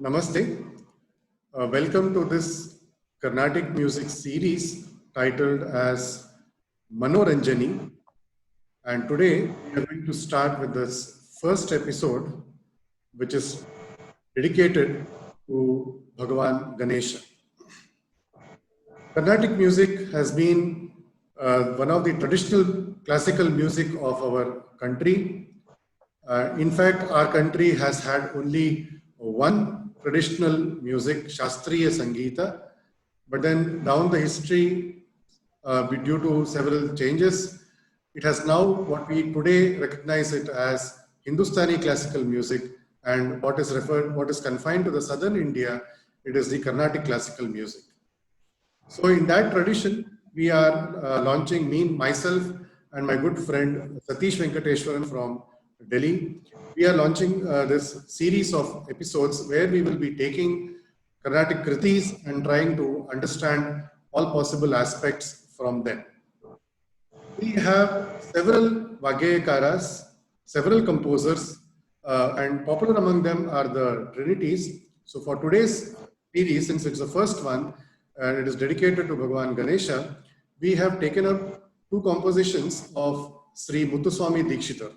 Namaste. Welcome to this Carnatic music series titled as Manoranjani. And today we are going to start with this first episode, which is dedicated to Bhagavan Ganesha. Carnatic music has been one of the traditional classical music of our country. In fact, our country has had only one traditional music, Shastriya Sangeeta, but then down the history, due to several changes, it has now what we today recognize it as Hindustani classical music, and what is confined to the southern India, it is the Carnatic classical music. So in that tradition, we are launching myself and my good friend Satish Venkateshwaran from Delhi. We are launching this series of episodes where we will be taking Carnatic Kritis and trying to understand all possible aspects from them. We have several Vagayakaras, several composers, and popular among them are the Trinities. So for today's series, since it's the first one, and it is dedicated to Bhagavan Ganesha, we have taken up two compositions of Sri Muthuswami Dikshitar.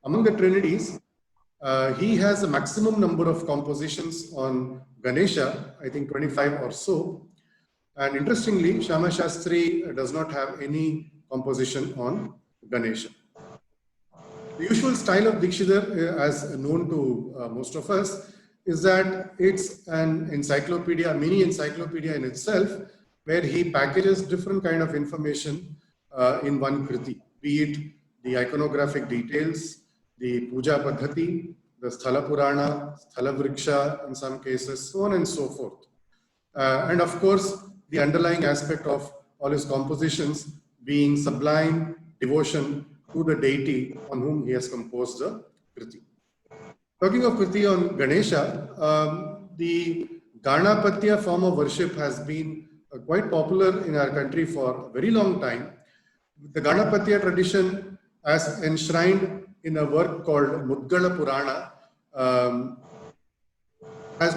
Among the Trinities, he has a maximum number of compositions on Ganesha, I think 25 or so. And interestingly, Shama Shastri does not have any composition on Ganesha. The usual style of Dikshitar, as known to most of us, is that it's an encyclopedia, mini encyclopedia in itself, where he packages different kind of information in one kriti, be it the iconographic details, the puja paddhati, the sthala purana, sthala vriksha in some cases, so on and so forth. And of course, the underlying aspect of all his compositions being sublime devotion to the deity on whom he has composed the kriti. Talking of kriti on Ganesha, the Ganapatya form of worship has been quite popular in our country for a very long time. The Ganapatya tradition, as enshrined in a work called Mudgala Purana,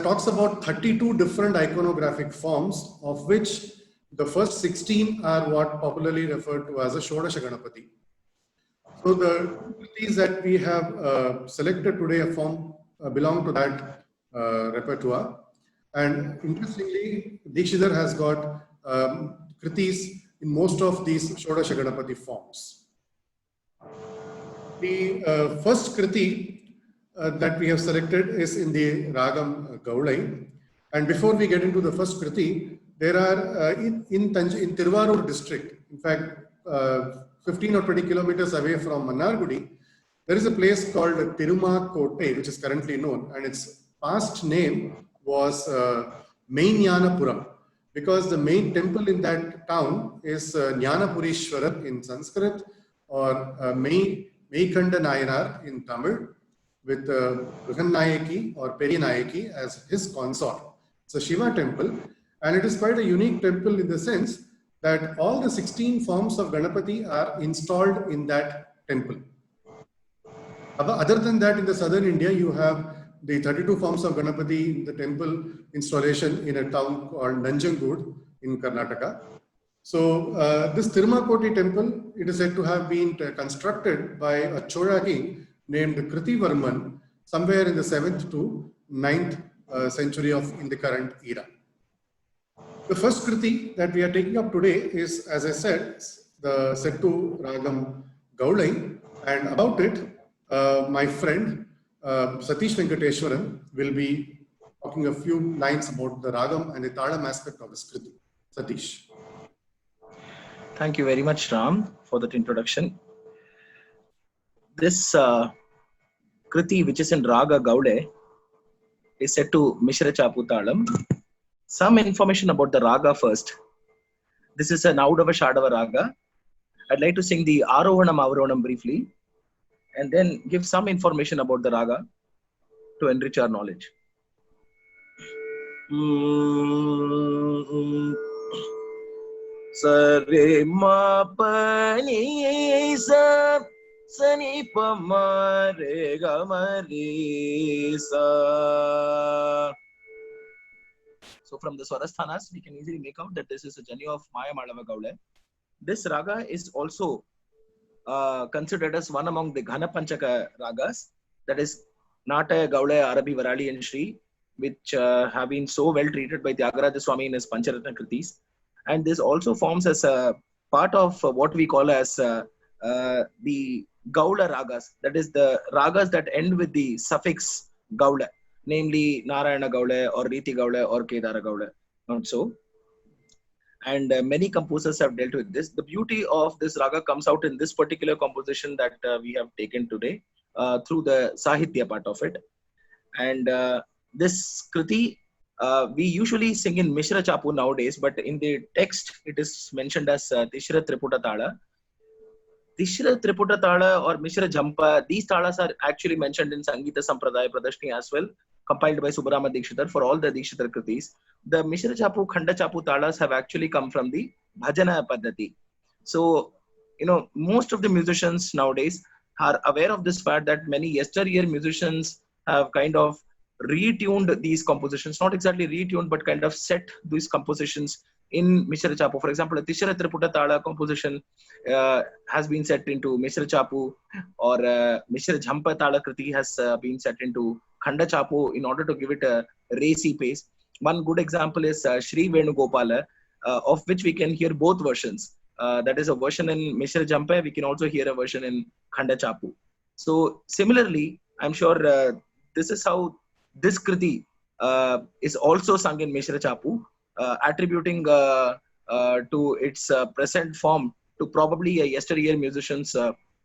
talks about 32 different iconographic forms, of which the first 16 are what popularly referred to as a Shodasha Ganapati. So the kritis that we have selected today belong to that repertoire. And interestingly, Dikshitar has got kritis in most of these Shodasha Ganapati forms. The first kriti that we have selected is in the Ragam Gaulai. And before we get into the first kriti, there are in Tiruvarur district, in fact, 15 or 20 kilometers away from Mannargudi, there is a place called Tiruma Kotte, which is currently known, and its past name was Mainyanapuram, because the main temple in that town is Jnanapurishwarar in Sanskrit, or Meikanda Nayanar in Tamil, with Brihannayaki or Periyanayaki as his consort. It's a Shiva temple, and it is quite a unique temple in the sense that all the 16 forms of Ganapati are installed in that temple. Other than that, in the southern India, you have the 32 forms of Ganapati, the temple installation in a town called Nanjangud in Karnataka. So this Tirumakoti temple, it is said to have been constructed by a Chola king named Kritivarman somewhere in the 7th to 9th century in the current era. The first kriti that we are taking up today is, as I said, the Settu Ragam Gaulai, and about it, my friend Satish Venkateshwaran will be talking a few lines about the Ragam and the Talam aspect of this kriti. Satish. Thank you very much, Ram, for that introduction. This kriti, which is in Raga Gaude, is set to Mishra Chapu Talam. Some information about the raga first. This is an Audava Shadava raga. I'd like to sing the Arohanam Avarohanam briefly, and then give some information about the raga to enrich our knowledge. Sare ma pa ni sa sani pa ma re ga ma re sa. So from the Swarasthanas, we can easily make out that this is a Janyu of Maya Malava Gaule. This raga is also considered as one among the Ghana Panchaka ragas, that is Nataya, Gaule, Arabi, Varali and Shri, which have been so well treated by Tyagaraja Swami in his Pancharatna Kritis. And this also forms as a part of what we call as the Gaula ragas, that is the ragas that end with the suffix Gaula, namely Narayana Gaule or Riti Gaule or Kedara Gaule, not so. And many composers have dealt with this. The beauty of this raga comes out in this particular composition that we have taken today through the Sahitya part of it. And this Kriti, we usually sing in Mishra Chapu nowadays, but in the text it is mentioned as Tishra Triputa Tala. Tishra Triputa Tala or Mishra Jampa, these talas are actually mentioned in Sangeeta Sampradaya Pradashni as well, compiled by Subbarama Dikshitar for all the Dikshitar Kritis. The Mishra Chapu, Khanda Chapu talas have actually come from the Bhajana Paddhati. So, most of the musicians nowadays are aware of this fact that many yesteryear musicians have kind of retuned these compositions, not exactly retuned, but kind of set these compositions in Mishra Chapu. For example, a Tishra Triputa Tala composition has been set into Mishra Chapu, or Mishra Jhampa Tala Kriti has been set into Khanda Chapu in order to give it a racy pace. One good example is Shri Venugopala, of which we can hear both versions. That is a version in Mishra Jhampa. We can also hear a version in Khanda Chapu. So similarly, I'm sure this is how this Kriti is also sung in Mishra Chapu, attributing to its present form to probably a yesteryear musician's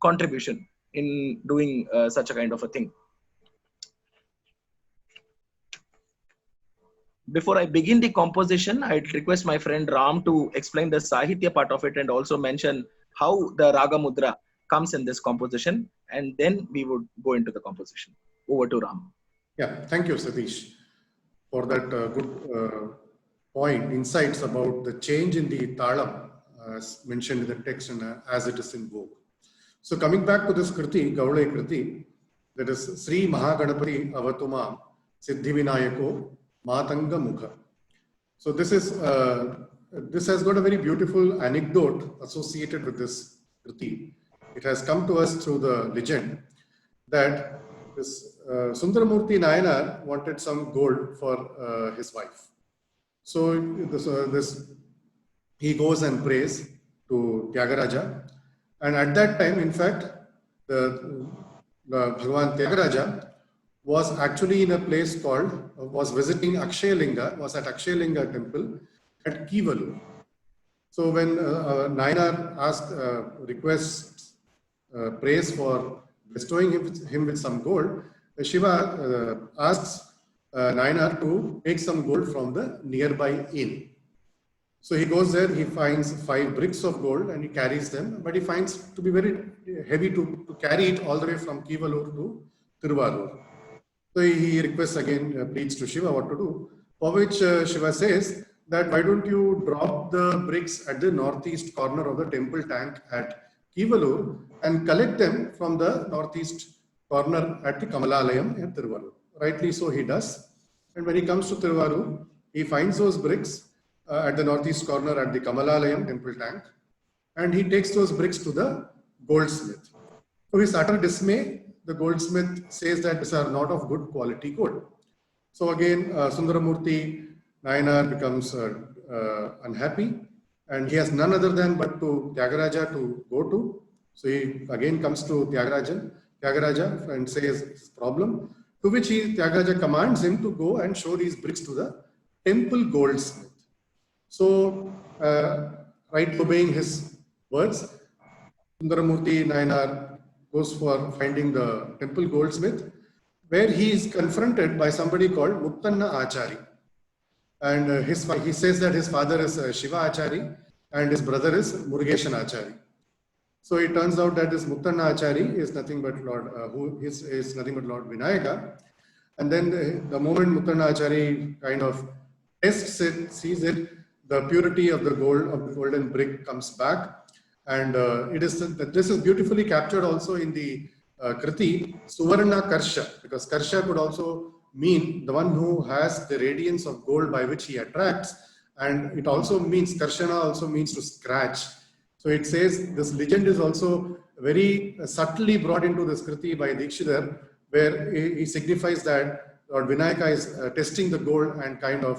contribution in doing such a kind of a thing. Before I begin the composition, I'd request my friend Ram to explain the Sahitya part of it and also mention how the Raga Mudra comes in this composition, and then we would go into the composition. Over to Ram. Yeah, thank you, Satish, for that good insights about the change in the talam as mentioned in the text and as it is in vogue. So coming back to this Kriti, Gaule Kriti, that is Sri Mahaganapati Avatuma Siddhivinayako Matanga Mukha. So this has got a very beautiful anecdote associated with this Kriti. It has come to us through the legend that this Sundaramurti Nayanar wanted some gold for his wife. So he goes and prays to Tyagaraja, and at that time, in fact, the Bhagavan Tyagaraja was actually in a place called, was visiting Akshayalinga, was at Akshayalinga temple at Kivalur. So when Nayanar requests praise for bestowing him with some gold, Shiva asks Nayanar to take some gold from the nearby inn. So he goes there, he finds 5 bricks of gold and he carries them, but he finds to be very heavy to carry it all the way from Kivalur to Tiruvarur. So he requests again, pleads to Shiva what to do, for which Shiva says that why don't you drop the bricks at the northeast corner of the temple tank at Kivalur and collect them from the northeast corner at the Kamalalayam in Tiruvarur. Rightly so he does. And when he comes to Tiruvarur, he finds those bricks at the northeast corner at the Kamalalayam temple tank, and he takes those bricks to the goldsmith. To his utter dismay, the goldsmith says that these are not of good quality gold. So again, Sundaramurti Nayanar becomes unhappy, and he has none other than but to Tyagaraja to go to. So he again comes to Tyagaraja and says his problem, to which Tyagaraja commands him to go and show these bricks to the temple goldsmith. So, right obeying his words, Sundaramurti Nayanar goes for finding the temple goldsmith, where he is confronted by somebody called Muttanna Achari. And he says that his father is Shiva Achari and his brother is Murugeshan Achari. So it turns out that this Muttanna Achari is nothing but Lord Vinayaka. And then the moment Muttanna Achari kind of tests it, sees it, the purity of the golden brick comes back, and this is beautifully captured also in the Kriti Suvarna Karsha, because Karsha could also mean the one who has the radiance of gold by which he attracts, and it also means, Karshana also means to scratch. So it says this legend is also very subtly brought into this Kriti by Dikshidhar, where he signifies that Lord Vinayaka is testing the gold and kind of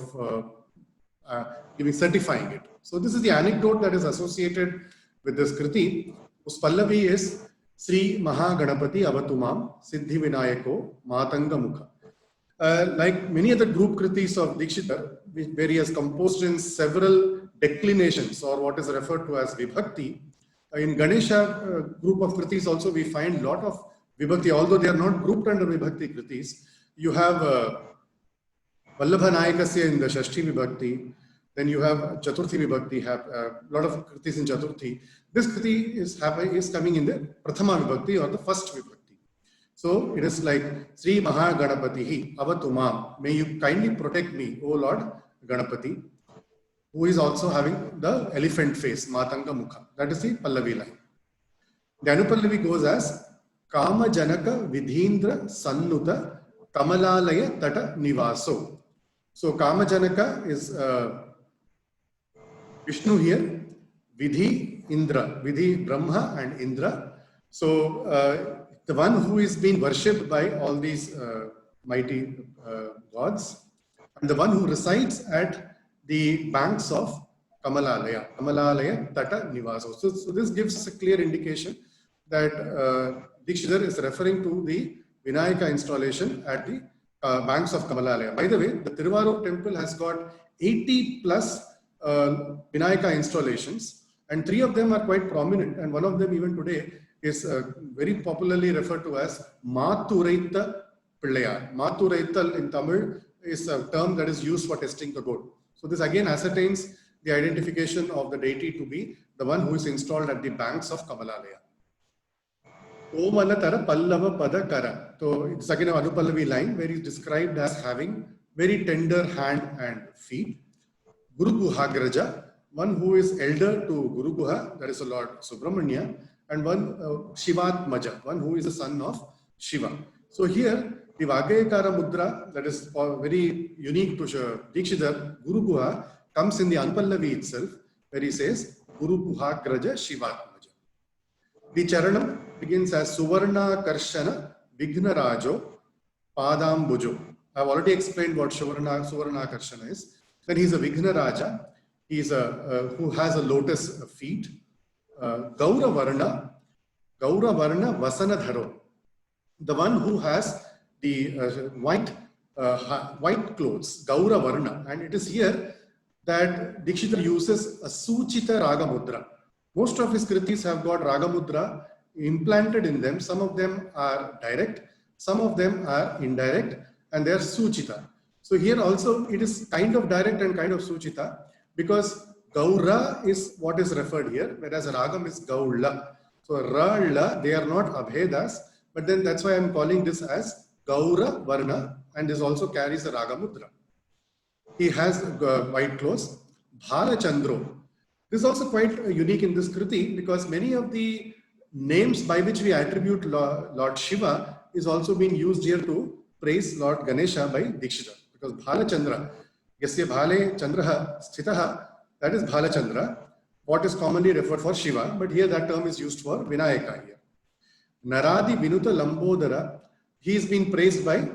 certifying it. So this is the anecdote that is associated with this Kriti, whose Pallavi is Sri Mahaganapati Avatumam Siddhi Vinayako Matanga Mukha. Like many other group Kritis of Dikshidhar, where he has composed in several declinations or what is referred to as Vibhakti, in Ganesha group of Kritis also we find lot of Vibhakti, although they are not grouped under Vibhakti Kritis. You have Vallabha Nayakasya in the Shashti Vibhakti, then you have Chaturthi Vibhakti, have a lot of Kritis in Chaturthi. This Kriti is coming in the Prathama Vibhakti or the first Vibhakti. So it is like Sri Mahaganapatihi Avatumam, may you kindly protect me, O Lord Ganapati, who is also having the elephant face, Matanga Mukha. That is the Pallavi line. The Anupallavi goes as Kama Janaka Vidhindra Sannuta Kamalalaya Tata Nivaso. So Kama Janaka is Vishnu here, Vidhi Indra, Vidhi Brahma and Indra. So the one who is being worshipped by all these mighty gods, and the one who resides at the banks of Kamalalaya, Kamalalaya Tata Nivaso. So this gives us a clear indication that Dikshidhar is referring to the Vinayaka installation at the banks of Kamalalaya. By the way, the Tiruvarur temple has got 80 plus Vinayaka installations, and 3 of them are quite prominent, and one of them even today is very popularly referred to as Maturaitha Pillayar. Maturaitha in Tamil is a term that is used for testing the gold. So this again ascertains the identification of the deity to be the one who is installed at the banks of Kamalalaya. Omalatara Pallava Padakara. So it's again an Anupallavi line where he is described as having very tender hand and feet. Guru Guhagraja, one who is elder to Guru Guha, that is the Lord Subramanya, and one Shivatmaja, one who is the son of Shiva. So here, the Vagayakara Mudra, that is very unique to Dikshidhar, Guru Guha, comes in the Anupallavi itself, where he says, Guru Guhagraja Shivatmaja. The Charanam begins as Suvarna Karshana Vigna Rajo Padam Bujo. I have already explained what Suvarna Karshana is. Then he is a Vigna Raja. He is who has a lotus feet. Gaura Varna Vasanadharo, the one who has the white clothes, Gaura Varna, and it is here that Dikshidhar uses a Suchita Raga Mudra. Most of his Kritis have got Raga Mudra implanted in them. Some of them are direct, some of them are indirect, and they are Suchita. So here also it is kind of direct and kind of Suchita, because Gaura is what is referred here, whereas Ragam is Gaula. So Ra, La, they are not Abhedas, but then that's why I'm calling this as Gaura Varna, and this also carries a Raga Mudra. He has white clothes. Bhala Chandro. This is also quite unique in this Kriti, because many of the names by which we attribute Lord Shiva is also being used here to praise Lord Ganesha by Dikshidhar. Because Bhala Chandra, Yasya Bhale Chandraha Sthitaha, that is Bhala Chandra, what is commonly referred for Shiva, but here that term is used for Vinayaka here. Naradi Vinuta Lambodara, he is being praised by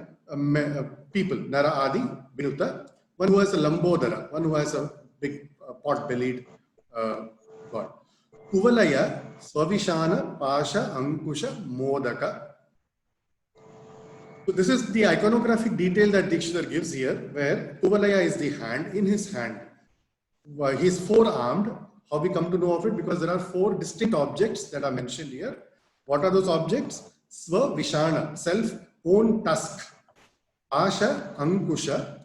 people, Nara Adi Vinuta, one who has a Lambodara, one who has a big pot-bellied god. Kuvalaya Swavishana Pasha Ankusha Modaka. So this is the iconographic detail that Dikshidhar gives here, where Kuvalaya is the hand. In his hand, he is four-armed. How we come to know of it? Because there are 4 distinct objects that are mentioned here. What are those objects? Swavishana, self-owned tusk, Asha, Ankusha,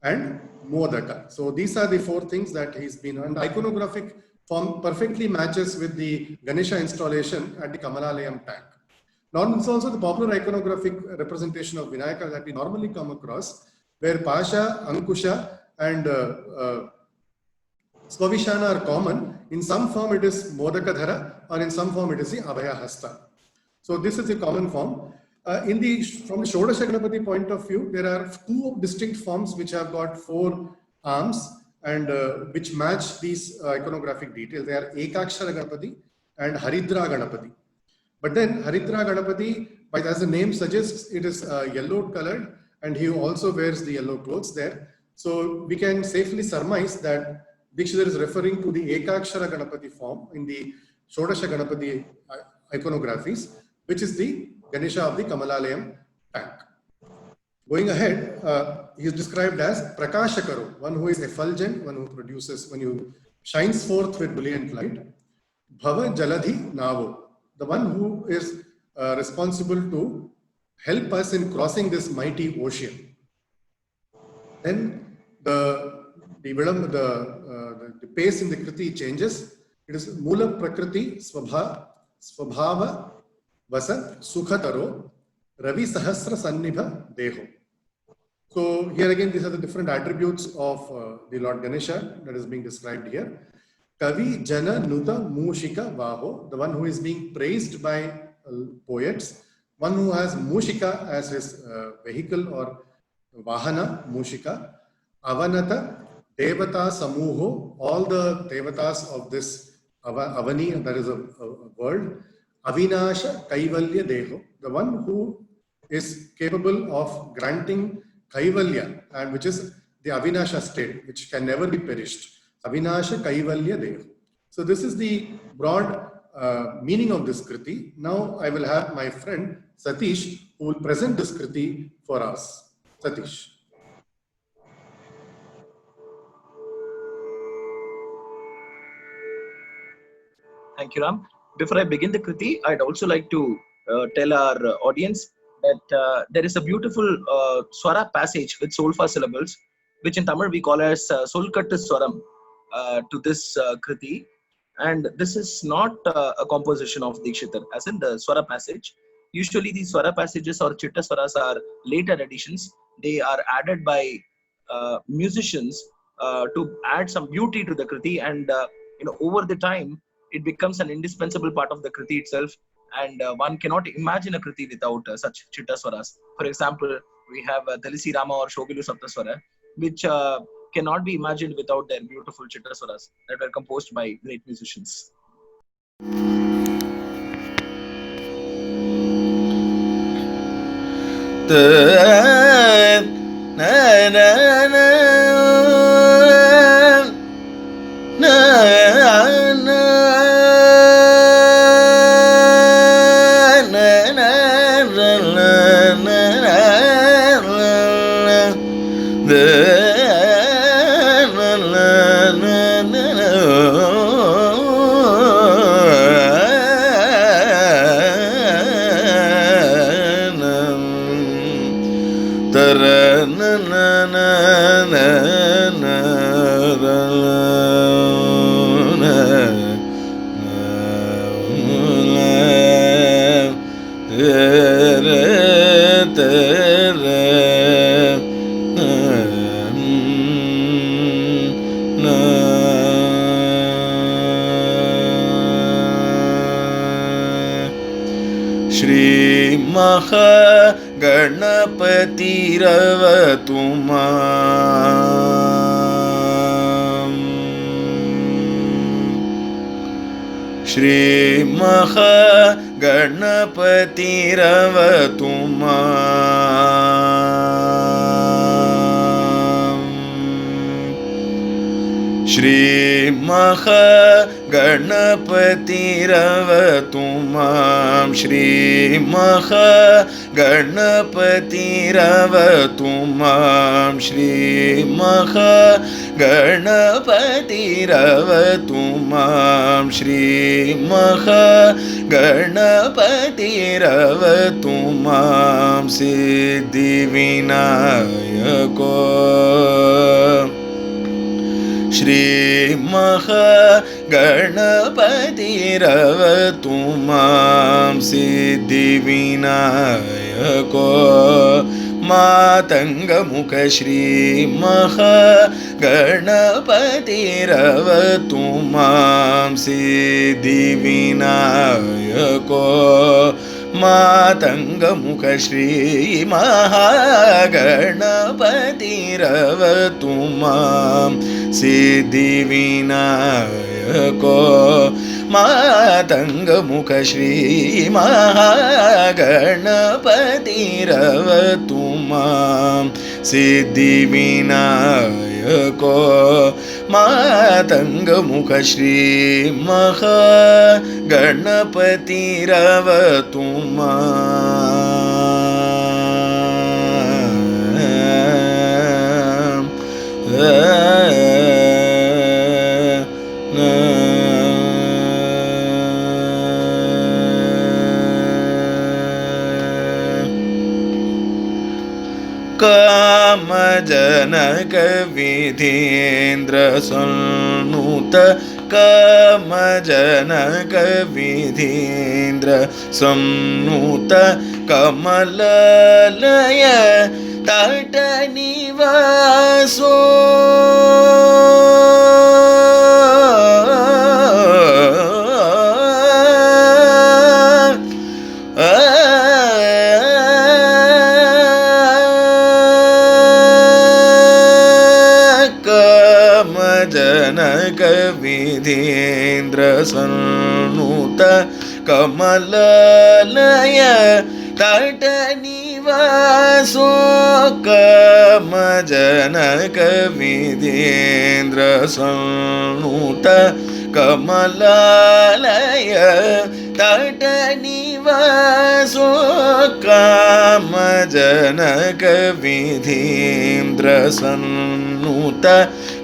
and Modaka. So these are the 4 things that he's been, and the iconographic form perfectly matches with the Ganesha installation at the Kamalalayam tank. Now, it's also the popular iconographic representation of Vinayaka that we normally come across, where Pasha, Ankusha, and Swavishana are common. In some form it is Modakadhara, or in some form it is the Abhaya Hasta. So this is the common form. From the Shodasha Ganapati point of view, there are two distinct forms which have got 4 arms and which match these iconographic details. They are Ekakshara Ganapati and Haridra Ganapati. But then Haridra Ganapati, as the name suggests, it is yellow colored and he also wears the yellow clothes there. So we can safely surmise that Dikshitar is referring to the Ekakshara Ganapati form in the Shodasha Ganapati iconographies, which is the Ganesha of the Kamalalayam tank. Going ahead, he is described as Prakashakaru, one who is effulgent, one who produces, when you shines forth with brilliant light. Bhava Jaladhi Navo, the one who is responsible to help us in crossing this mighty ocean. Then the pace in the Kriti changes. It is Mula Prakriti Swabhava Vasa Sukhataro Ravi Sahasra Sannibha Deho. So here again, these are the different attributes of the Lord Ganesha that is being described here. Kavi Jana Nuta Mushika Vaho, the one who is being praised by poets, one who has Mushika as his vehicle or Vahana, Mushika, Avanata, Devata Samuho, all the Devatas of this Avani, that is a world, Avinasha Kaivalya Deho, the one who is capable of granting Kaivalya, and which is the Avinasha state, which can never be perished. Avinasha Kaivalya Deho. So this is the broad meaning of this Kriti. Now I will have my friend Satish who will present this Kriti for us. Satish. Thank you, Ram. Before I begin the Kriti, I'd also like to tell our audience that there is a beautiful Swara passage with Solfa syllables, which in Tamil we call as Solkattu Swaram to this Kriti. And this is not a composition of Dikshitar, as in the Swara passage. Usually these Swara passages or Chitta Swaras are later additions. They are added by musicians to add some beauty to the Kriti, and over the time, it becomes an indispensable part of the Kriti itself, and one cannot imagine a Kriti without such Chitta Swaras. For example, we have Talisi Rama or Shogilu Saptaswara, which cannot be imagined without their beautiful Chitta Swaras that were composed by great musicians. Shri Maha Ganapati Ravatuma Shri Maha Ganapati Ravatuma Shri Maha Ganapati Ravatumam Shri Maha Ganapati Ravatumam Shri Maha Ganapati Ravatumam Shri Maha Ganapati Ravatumam Siddhi Vinayako Shri Maha Ganapati Ravatumam Siddhi Vinayako Matanga Mukha Shri Maha Ganapati Ravatumam Siddhi Vinayako मातंगमुख Shri महागणपतिरवतु मां सिद्धिविनायको मातंगमुख श्री महागणपतिरवतु मां सिद्धिविनायको मातंगमुख श्री महागणपतिरवतु कामजनक विधीन्द्र सन्नुत कामजनक विधीन्द्र सन्नुत कमललय तटनिवासो जनक विधीन्द्र सन्नुत कमललय तटनिवासो कमजनक विधीन्द्र सन्नुत कमललय तटनिवासो कामजनक विधीन्द्र सन्नुत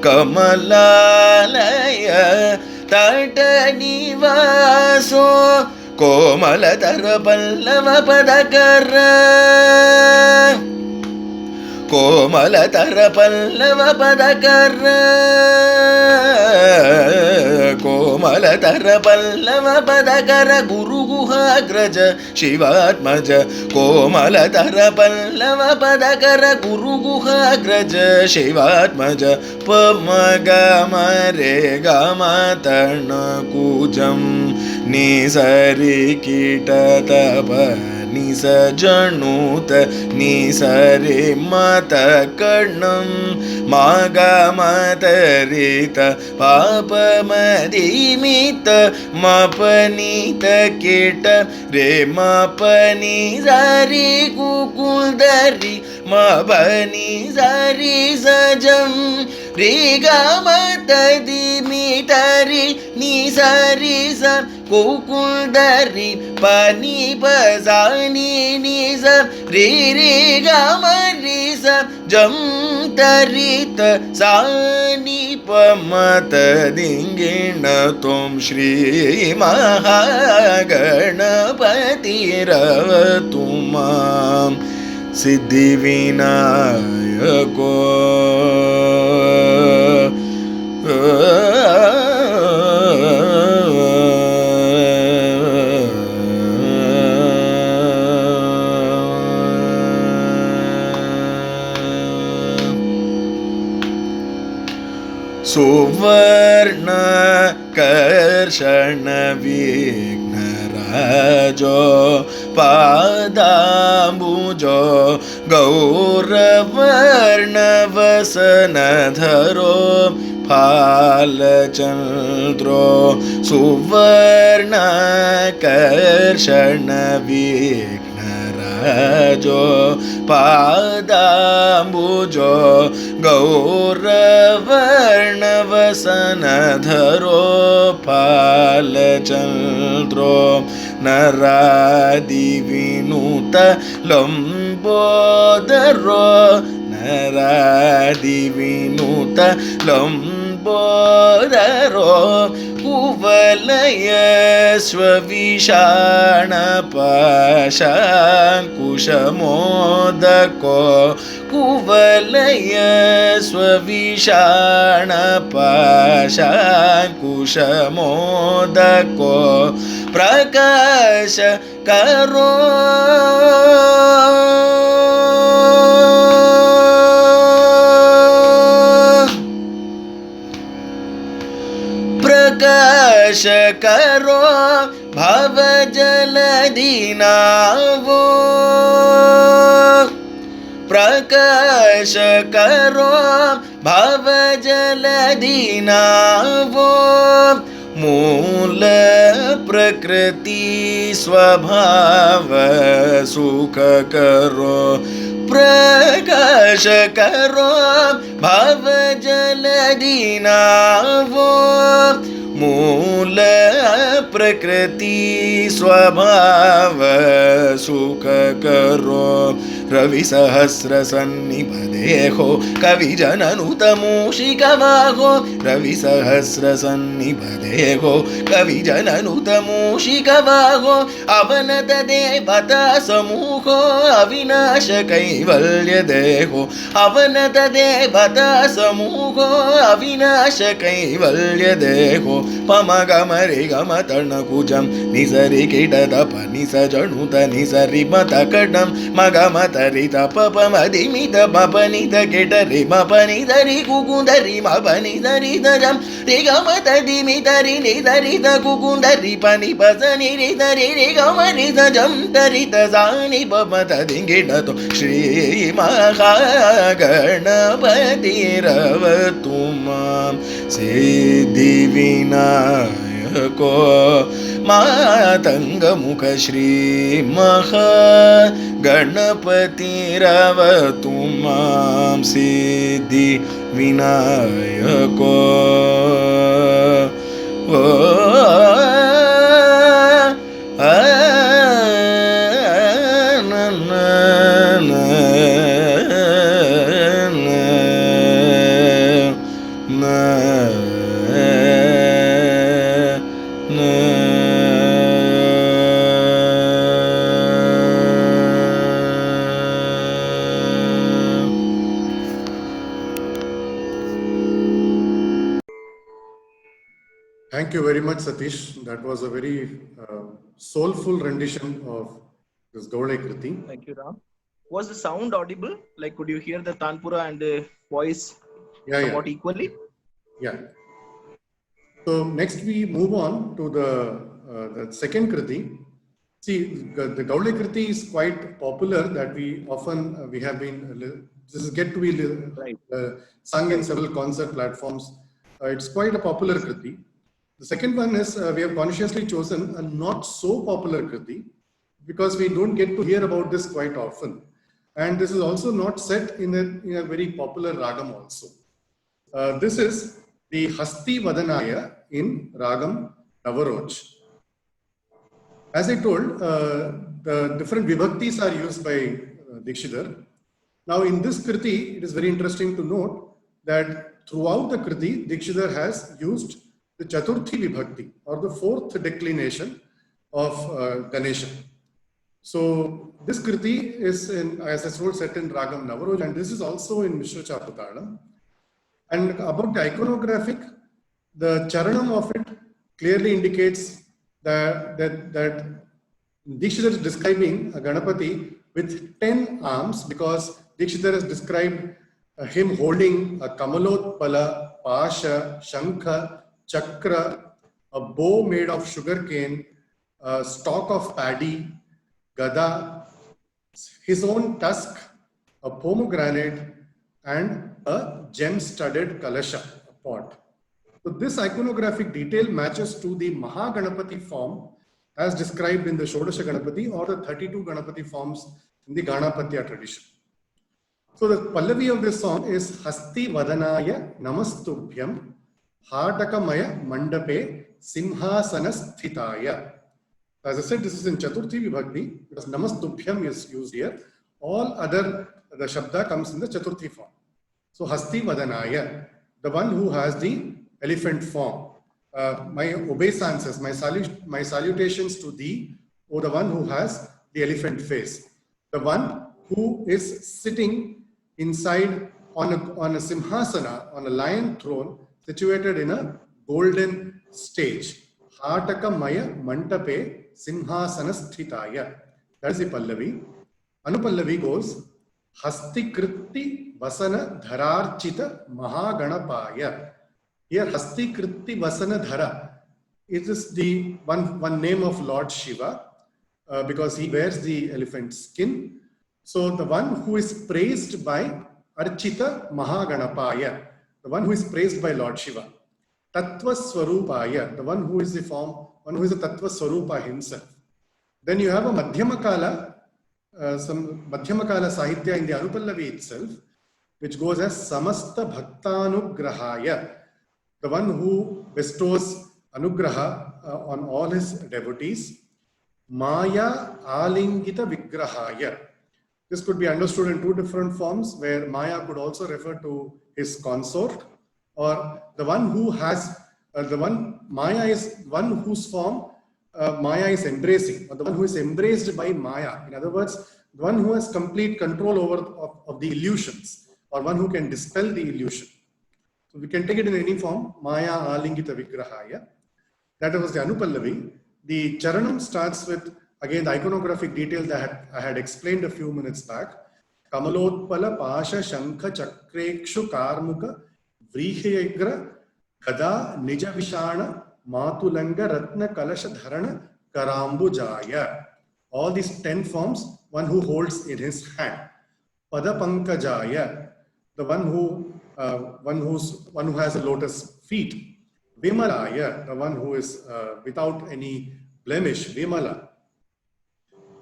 कमलालय तटनिवासो कोमलतर पल्लव पदकर कोमलतर पल्लव पदकर कोमलतर पल्लव पदकर गुरुगुहाग्रज शिवात्मज कोमलतर पल्लव पदकर गुरुगुहाग्रज शिवात्मज पमगमरे गमतर्णकुजं निसरि कीटतप निसजनुत निसरे मतकर्णं मागमतरित पापमदिमित मपनीत कीट रे मपनी जारी कुकुलधरी मपनी जारी सजं रे गमतदिमितरि निसरि स कुकुलधरी पनी पजानी निस रे रे गम रे स जम तरित सानी पमत दिंगिण त्वं श्री महागणपतिरवतु मां सिद्धिविनायको सुवर्ण कर्षण विघ्नराजो पादाम्बुजो गौरवर्णवसनधरो फालचन्द्रो सुवर्ण कर्षण विघ्नराजो पादाम्बुजो गौरवर्णवसनधरो फालचन्द्रो नरादिविनुत लम्बोदरो नरादिविनुत लम्बोदरो कुवलय स्वविषाणपाशाङ्कुशमोदको कुवलय स्वविषाणपाशाङ्कुशमोदको प्रकाश करो प्रकाश प्रकाश करो भव जलधि नावो प्रकाश करो भव जलधि नावो मूल प्रकृति स्वभाव सुख करो प्रकाश करो भव जलधि नावो मूल प्रकृति स्वभाव सुख करो रवि सहस्र सन्निभ देहो कवि जननुत मूषिक वाहो रवि सहस्र सन्निभ देहो कवि जननुत मूषिक वाहो अवनत देवता समूहो अविनाश कैवल्य देहो अवनत देवता समूहो अविनाश कैवल्य देहो पम गम रे गम तर्ण कुजम निसरि कीट तप निस जणुत निसरि मत कडम मग मत रि तप मदि मित मप नित कीट रि मप निसरि कुकुंदरि मप निसरि दजम रि गम तदि मित रि निसरि द कुकुंदरि पनि पस नि रि सरि रि गम रि सजम तरि तसानि पम तदि कीट तो श्री महा गणपति रवतु मां सिद्धि विनायको मातंग मुख श्री महा गणपति रवतु मां सिद्धि विनायको Thank you very much, Satish. That was a very soulful rendition of this Gaule Kriti. Thank you, Ram. Was the sound audible? Like, could you hear the Tanpura and the voice somewhat equally? Yeah. So next we move on to the second Kriti. See, the Gaule Kriti is quite popular that we often, we have been, this is get to be sung in several concert platforms. It's quite a popular Kriti. The second one is we have consciously chosen a not so popular Kriti because we don't get to hear about this quite often. And this is also not set in a very popular ragam also. This is the Hasti Vadanaya in Ragam Navaroj. As I told, the different vibhaktis are used by Dikshidhar. Now in this Kriti, it is very interesting to note that throughout the Kriti, Dikshidhar has used the Chaturthi Vibhakti or the fourth declination of Ganesha. So this Kriti is, as I told, set in Ragam Navaroj, and this is also in Mishra Chaputalam. And about the iconographic, the Charanam of it clearly indicates that Dikshidhar is describing a Ganapati with 10 arms, because Dikshidhar has described him holding a Kamalotpala, Pasha, Shankha, Chakra, a bow made of sugarcane, a stalk of paddy, Gada, his own tusk, a pomegranate, and a gem-studded kalasha, a pot. So this iconographic detail matches to the Mahaganapati form as described in the Shodasha Ganapati or the 32 Ganapati forms in the Ganapatya tradition. So the Pallavi of this song is Hasti Vadanaya Namastubhyam Hatakamaya Mandape Simhasanasthitaya. As I said, this is in Chaturthi Vibhakti because Namastubhyam is used here. All other, the Shabda comes in the Chaturthi form. So Hasti Vadanaya, the one who has the elephant form. My obeisances, my salutations to thee, O the one who has the elephant face. The one who is sitting inside on a simhasana, on a lion throne, situated in a golden stage. Hataka Maya Mantape Simhasanasthitaya. That is the Pallavi. Anupallavi goes, Hasti Kritti Vasana Dhararchita Mahaganapaya. Here Hasti Kritti Vasana Dhara it is the one name of Lord Shiva, because he wears the elephant skin. So the one who is praised by Archita Mahaganapaya, the one who is praised by Lord Shiva. Tattva Swarupaya, the one who is the form, one who is the Tattva Swarupa himself. Then you have a Madhyamakala, some Madhyamakala Sahitya in the Anupallavi itself, which goes as Samasta Bhaktanugrahaya, the one who bestows Anugraha on all his devotees. Maya Alingita Vigrahaya. This could be understood in two different forms, where Maya could also refer to his consort, or the one who has, Maya is one whose form Maya is embracing, or the one who is embraced by Maya. In other words, the one who has complete control over of the illusions, or one who can dispel the illusion. So we can take it in any form, Maya Alingita Vigrahaya. That was the Anupallavi. The Charanam starts with, again, the iconographic detail that I had explained a few minutes back. Kamalotpala Pasha Shankha Chakrekshu Karmuka Vrihayagra Kada Nija Vishana Matulanga Ratna Kalasha Dharana Karambujaya. All these 10 forms, one who holds in his hand. Padapankajaya, the one who has a lotus feet. Vimalaya, the one who is without any blemish, Vimala.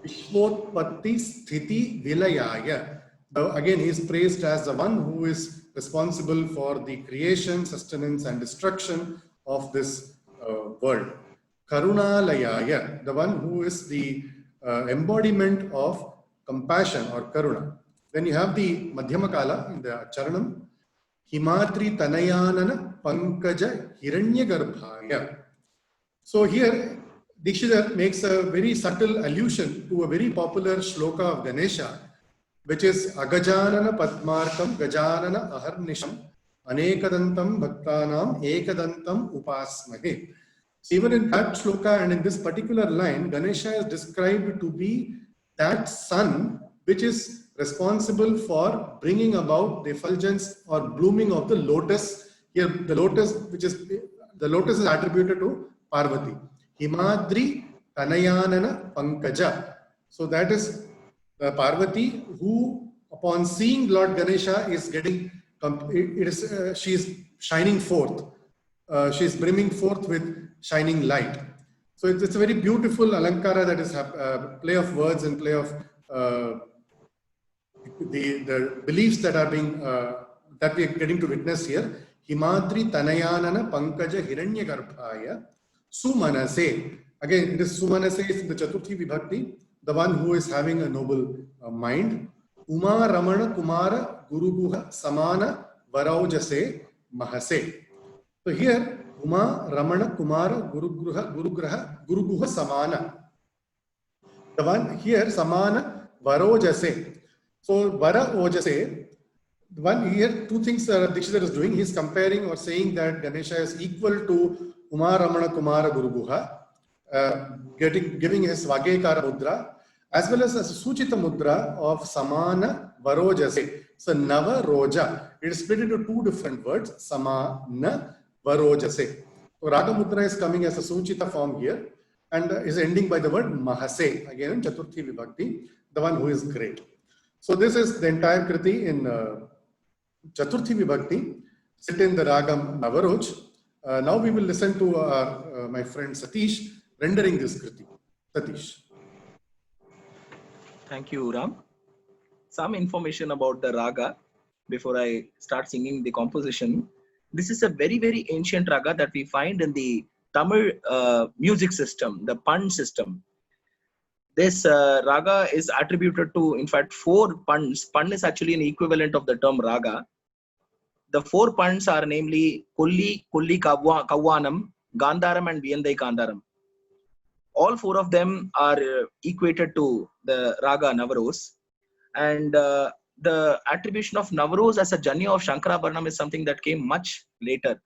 Vishwotpatti Sthiti Vilayaya. Again, he is praised as the one who is responsible for the creation, sustenance, and destruction of this world. Karunalayaya, the one who is the embodiment of compassion or karuna. Then you have the Madhyamakala in the Charanam. Himatri Tanayanana Pankaja Hiranyagarbhaya. So here Dikshidhar makes a very subtle allusion to a very popular shloka of Ganesha, which is Agajanana Padmarkam Gajanana Aharnisham Anekadantam Bhaktanam Ekadantam Upasmahe. So even in that shloka and in this particular line, Ganesha is described to be that sun which is responsible for bringing about the effulgence or blooming of the lotus. Here the lotus is attributed to Parvati. Himadri Tanayanana Pankaja. So that is Parvati, who upon seeing Lord Ganesha is getting, she is shining forth. She is brimming forth with shining light. So it's a very beautiful alankara, that is play of words and play of the beliefs that are being that we are getting to witness here. Himadri Tanayanana Pankaja Hiranyagarbhaya Sumanase. Again, this Sumanase is the Chaturthi Vibhakti, the one who is having a noble mind. Uma Ramana Kumara Guruguha Samana Varaujase Mahase. So here, Uma Ramana Kumara Guruguha Samana. The one here, Samana Varojase. So Vara Ojase, the one here, two things Dikshidhar is doing. He is comparing or saying that Ganesha is equal to Uma Ramana Kumara Guruguha, giving his Vagekara Mudra, as well as a Suchita Mudra of Samana Varojase. So Nava Roja. It is split into two different words, Samana Varojase. So Raga Mudra is coming as a Suchita form here and is ending by the word Mahase, again in Chaturthi Vibhakti, the one who is great. So this is the entire Kriti in Chaturthi Vibhakti, set in the Ragam Navaroj. Now we will listen to my friend Satish rendering this Kriti. Satish. Thank you, Ram. Some information about the Raga before I start singing the composition. This is a very, very ancient Raga that we find in the Tamil music system, the Pan system. This Raga is attributed to, in fact, 4 Pans. Pan is actually an equivalent of the term Raga. The 4 Pans are namely Kulli, Kavvanam, Gandharam and Viyandai Kandaram. All 4 of them are equated to the Raga Navaros. And the attribution of Navaros as a Janya of Shankarabharanam is something that came much later.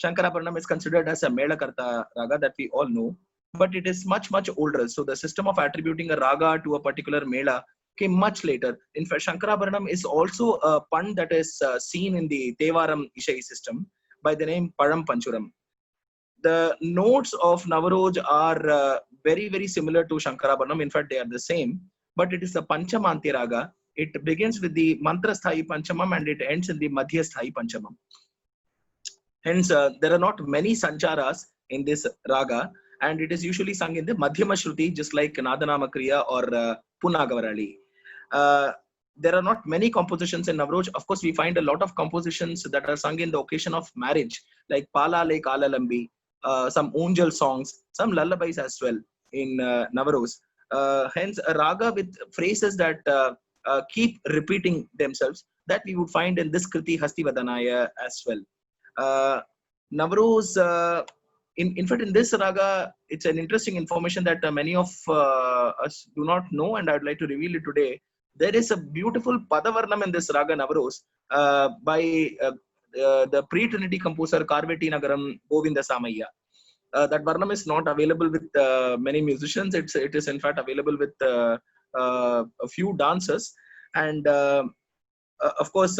Shankarabharanam is considered as a Melakarta Raga that we all know, but it is much, much older. So the system of attributing a Raga to a particular Mela came much later. In fact, Shankarabharanam is also a Pan that is seen in the Tevaram Ishai system by the name Param Panchuram. the notes of Navaroj are very, very similar to Shankarabharanam. In fact, they are the same, but it is a Panchamanti Raga. It begins with the Mantra Sthai Panchamam and it ends in the Madhya Sthai Panchamam. Hence, there are not many Sancharas in this Raga, and it is usually sung in the Madhyama Shruti, just like Nadanama Kriya or Punagavarali. There are not many compositions in Navroj. Of course, we find a lot of compositions that are sung in the occasion of marriage, like Pala Le Kala Lambi, some Unjal songs, some lullabies as well in Navroj. Hence, a raga with phrases that keep repeating themselves, that we would find in this Kriti Hastivadanaya as well. Navroj, in fact, in this raga, it's an interesting information that many of us do not know, and I would like to reveal it today. There is a beautiful Padavarnam in this raga Navaros by the pre-Trinity composer Karveti Nagaram Govinda Samaya. That Varnam is not available with many musicians. It is in fact available with a few dancers. And of course,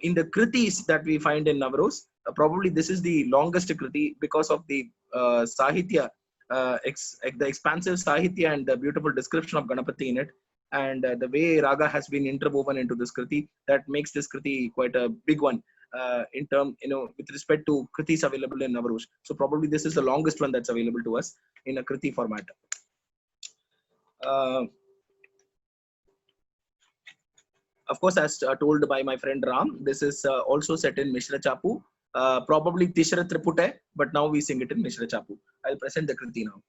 in the Kritis that we find in Navaros, probably this is the longest Kriti because of the Sahitya, the expansive Sahitya and the beautiful description of Ganapati in it. And the way Raga has been interwoven into this Kriti, that makes this Kriti quite a big one in term, with respect to Kritis available in Navarosh. So probably this is the longest one that's available to us in a Kriti format. Of course, as told by my friend Ram, this is also set in Mishra Chapu, probably Tishra Tripute, but now we sing it in Mishra Chapu. I'll present the Kriti now.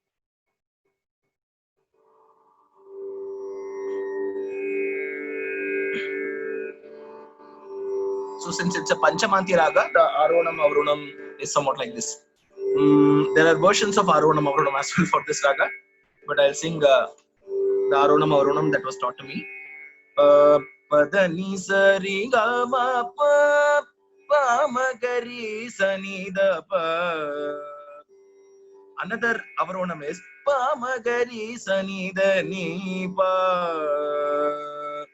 So since it's a Panchamanti Raga, the Aronam Avarunam is somewhat like this. There are versions of Aronam Avarunam as well for this Raga, but I'll sing the Aronam Avarunam that was taught to me. Padani Sari Gama Pa Pamagari Sanida Pa. Another Avarunam is Pamagari Sanida Ni Pa.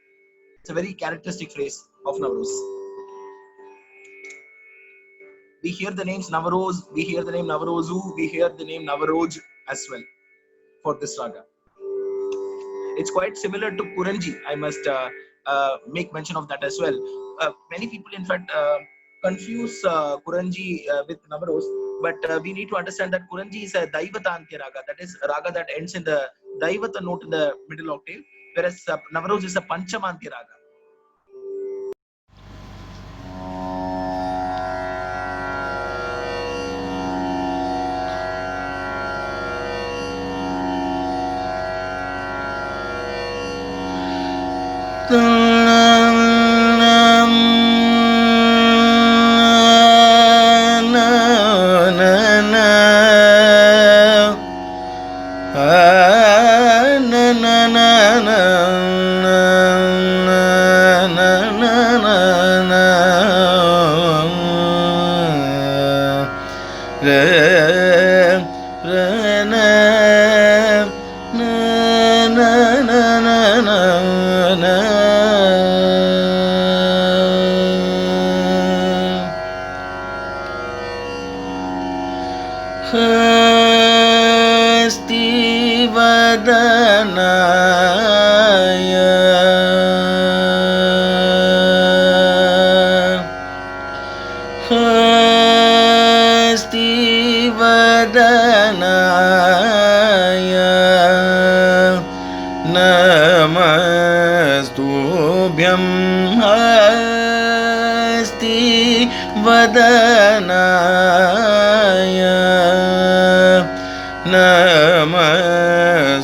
It's a very characteristic phrase of Navruz. We hear the names Navaroz, we hear the name Navarozu, we hear the name Navaroj as well for this raga. It's quite similar to Kuranji. I must make mention of that as well. Many people, in fact, confuse Kuranji with Navaroz, but we need to understand that Kuranji is a Daivatantya raga, that is a raga that ends in the Daivata note in the middle octave, whereas Navaroz is a Panchamantya raga.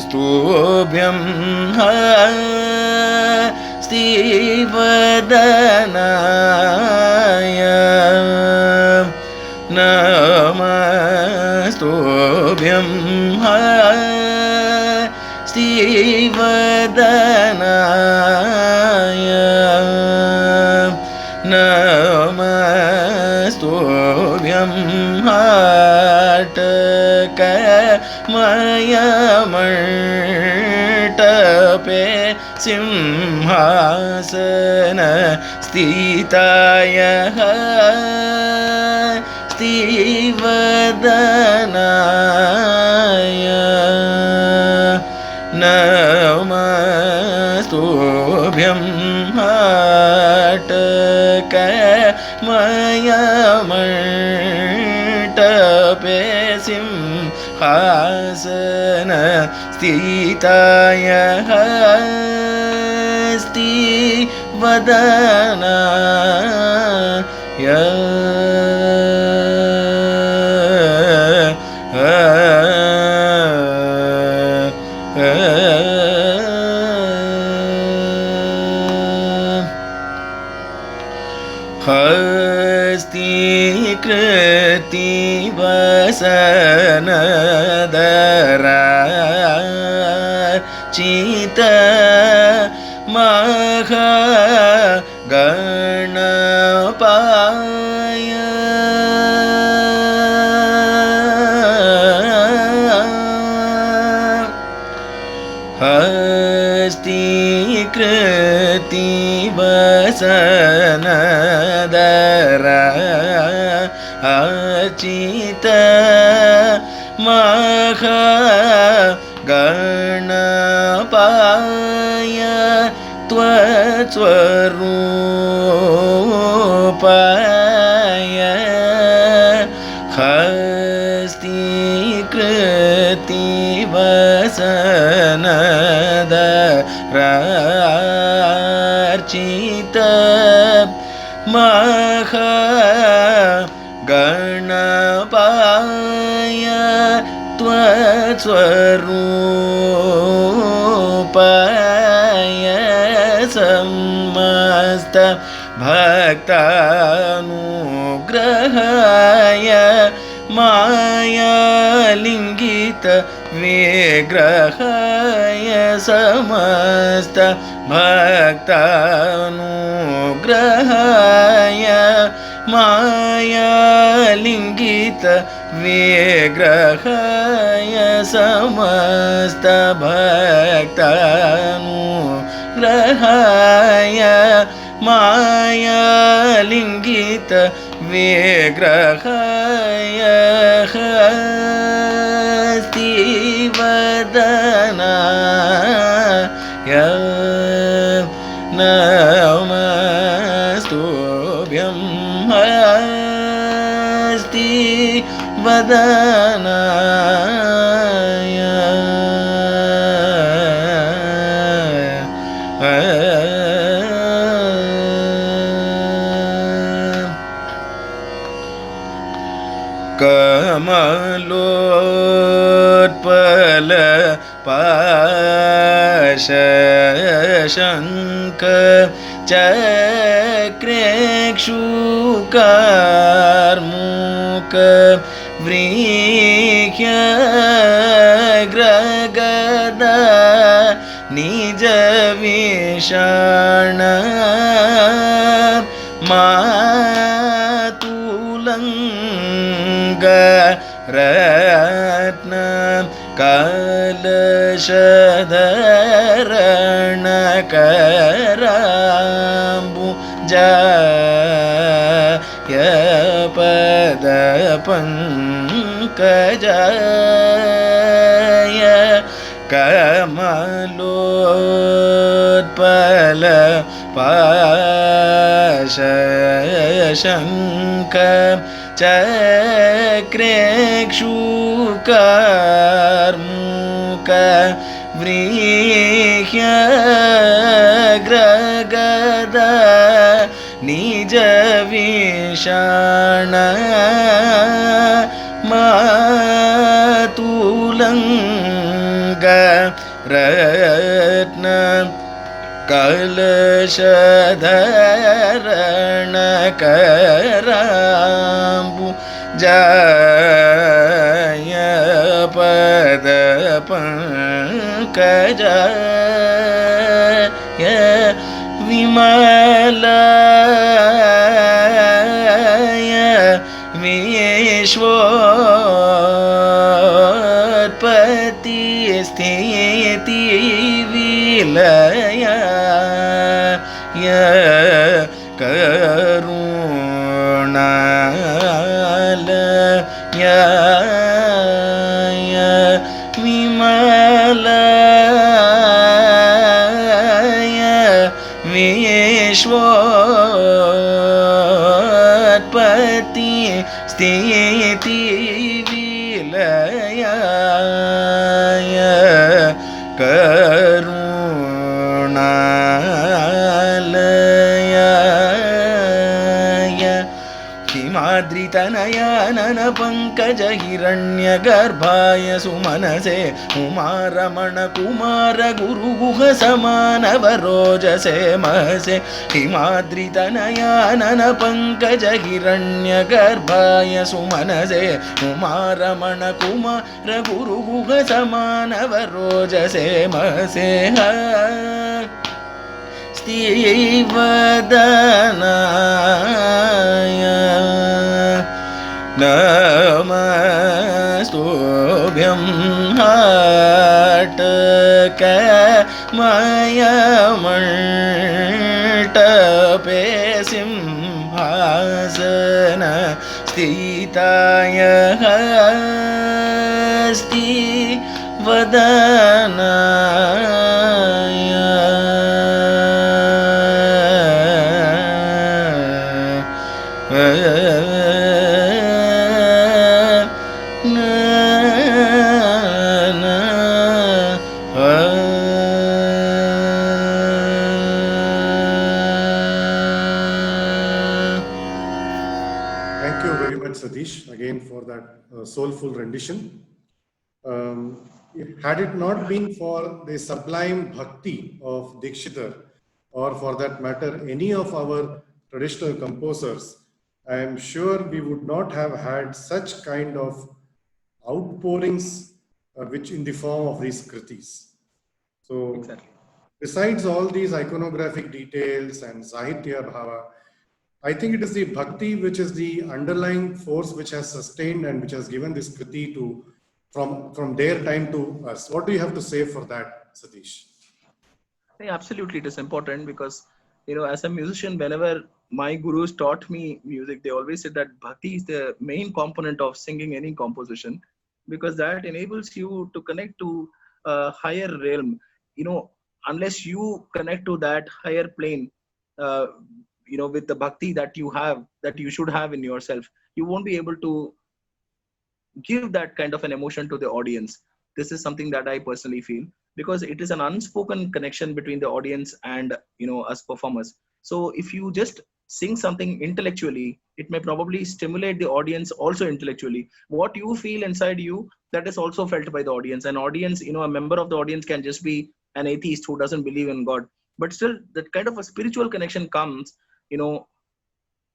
Namastubhyam Hastivadanaya Namastubhyam Hastivadanaya Namastubhyam Mayamurtape Simhasana Stitaya स्तिवदनाय नमस्तुभ्यं हाटकमयमण्टपे सिंहासन स्थिताय हस्तिवदनाय हस्तीकृति वसनदराचित महागणपाय हस्तीकृति वसनदराचित महागणपाय त्वत्स्वरूपाय हस्तीकृति वसनदराचित महागणपाय त्वत्स्वरूपाय समस्त भक्तानुग्रहाय मायालिङ्गित विग्रहाय समस्त भक्तानुग्रहाय मायालिङ्गित विग्रहाय समस्त भक्तानुग्रहाय मायालिङ्गित विग्रहाय हस्तिवदनाय नमस्तुभ्यं हस्तिवदनाय कमलोत्पल पाशशङ्ख चक्रेक्षुकार्मुक व्रीह्यग्रगदा निजविषाण मातुलङ्ग रत्न कलशधरण कराम्बुजाय पद पंकजाय कमलोत्पल पाशशङ्ख चक्रेक्षुकार्मुक व्रीह्यग्रगदा निजविषाण मातुलङ्ग रत्न कलशधरण कराम्बुजाय पद पंकजाय विमलाय विश्वोत्पत्ति स्थिति विलय करुणालय स्थिति विलयाय करुणालयाय हिमाद्रितनयानन पंकज हिरण्यगर्भाय सुमनसे उमारमण कुमार गुरुगुह समानवरोजसे महसे हिमाद्रितनयानन पंकज हिरण्यगर्भाय सुमनसे उमारमण कुमार गुरुगुह समानवरोजसे महसे स्तिवदनाय नमस्तुभ्यं हाटकमयमण्टपे सिंहासन स्थिताय स्तिवदनाय Thank you very much, Satish, again for that soulful rendition. Had it not been for the sublime bhakti of Dikshitar, or for that matter, any of our traditional composers, I am sure we would not have had such kind of outpourings, which in the form of these kritis. So, Exactly. besides all these iconographic details and Sahitya Bhava, I think it is the bhakti which is the underlying force which has sustained and which has given this kriti to from their time to us. What do you have to say for that, Satish? Yeah, absolutely, it is important because as a musician, whenever my gurus taught me music, they always said that bhakti is the main component of singing any composition because that enables you to connect to a higher realm. Unless you connect to that higher plane, uh, with the bhakti that you have, that you should have in yourself, you won't be able to give that kind of an emotion to the audience. This is something that I personally feel because it is an unspoken connection between the audience and us performers. So if you just sing something intellectually, it may probably stimulate the audience also intellectually. What you feel inside you, that is also felt by the audience. An audience, a member of the audience can just be an atheist who doesn't believe in God, but still that kind of a spiritual connection comes,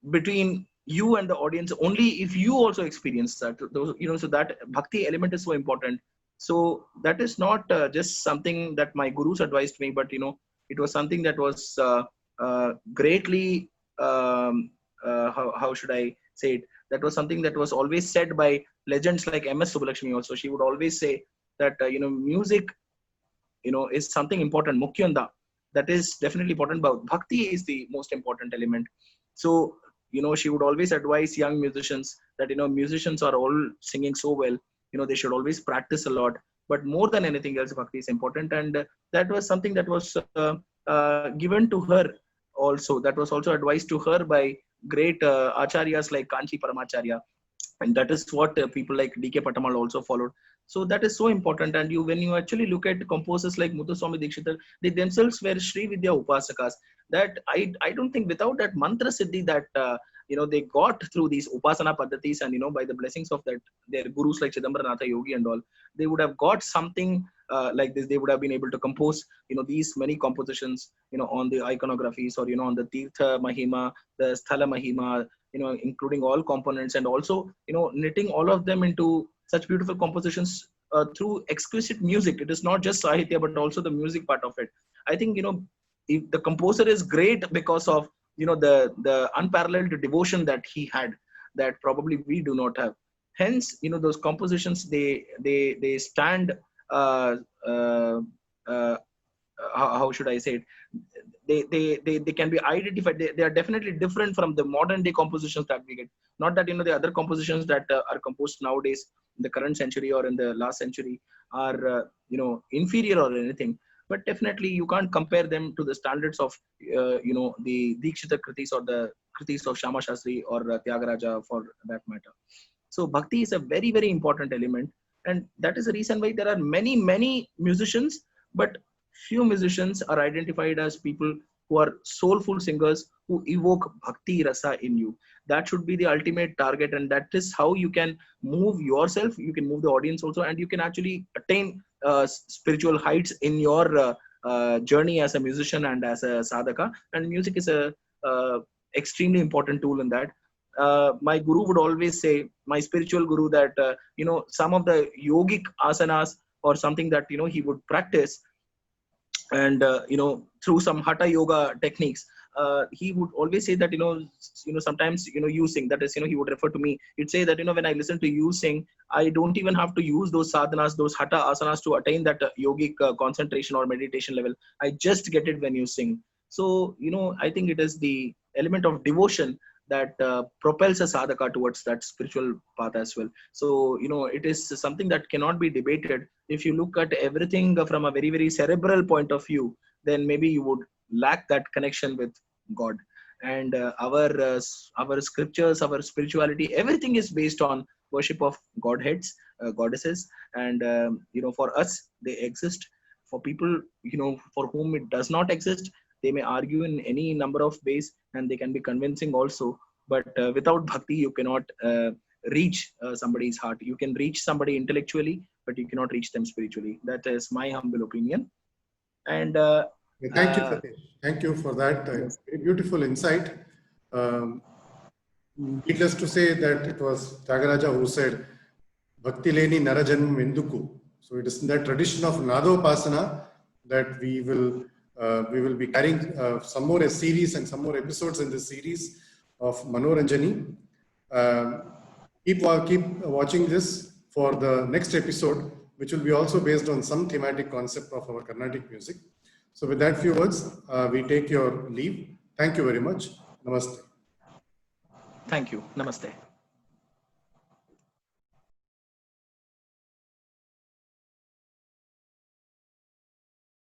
between you and the audience only if you also experience that. So that bhakti element is so important. So that is not just something that my gurus advised me, but it was something that was greatly how should I say it, that was something that was always said by legends like MS Subbulakshmi also. She would always say that music is something important, Mukyanda, that is definitely important, but bhakti is the most important element. So she would always advise young musicians that musicians are all singing so well, they should always practice a lot, but more than anything else bhakti is important. And that was something that was given to her also, that was also advised to her by great acharyas like Kanchi Paramacharya, and that is what people like DK Patamal also followed. So that is so important. And when you actually look at composers like Muthuswami Dikshitar, they themselves were Sri Vidya Upasakas. That I don't think without that mantra siddhi that they got through these upasana paddhatis, and by the blessings of that their gurus like Chidambaranatha Yogi and all, they would have got something like this. They would have been able to compose these many compositions on the iconographies, or on the Tirtha Mahima, the Sthala Mahima, including all components, and also knitting all of them into such beautiful compositions through exquisite music. It is not just Sahitya but also the music part of it. I think if the composer is great because of the unparalleled devotion that he had, that probably we do not have. Hence those compositions, they stand how should I say it, they can be identified. They are definitely different from the modern day compositions that we get. Not that the other compositions that are composed nowadays in the current century or in the last century are inferior or anything, but definitely you can't compare them to the standards of the Dikshita Kritis or the kritis of Shama Shastri or Tyagaraja for that matter. So bhakti is a very, very important element. And that is the reason why there are many, many musicians, but few musicians are identified as people who are soulful singers who evoke bhakti rasa in you. That should be the ultimate target, and that is how you can move yourself, you can move the audience also, and you can actually attain spiritual heights in your journey as a musician and as a sadhaka. And music is a extremely important tool in that. My guru would always say, my spiritual guru, that some of the yogic asanas or something that he would practice, and through some hatha yoga techniques, he would always say that sometimes you sing, that is he would refer to me, he'd say that when I listen to you sing, I don't even have to use those sadhanas, those hatha asanas to attain that yogic concentration or meditation level. I just get it when you sing. So I think it is the element of devotion that propels a sadhaka towards that spiritual path as well. So it is something that cannot be debated. If you look at everything from a very, very cerebral point of view, then maybe you would lack that connection with God. And our scriptures, our spirituality, everything is based on worship of godheads, goddesses, and for us they exist. For people for whom it does not exist, they may argue in any number of ways, and they can be convincing also. But without bhakti, you cannot reach somebody's heart. You can reach somebody intellectually, but you cannot reach them spiritually. That is my humble opinion. And thank you, Satish. Thank you for that yes. very beautiful insight. Needless to say that it was Tyagaraja who said, Bhakti leni narajanam enduku. So it is in that tradition of Nadopasana that we will be carrying some more a series and some more episodes in this series of Manoranjani. Keep watching this for the next episode, which will be also based on some thematic concept of our Carnatic music. So with that few words, we take your leave. Thank you very much. Namaste. Thank you. Namaste.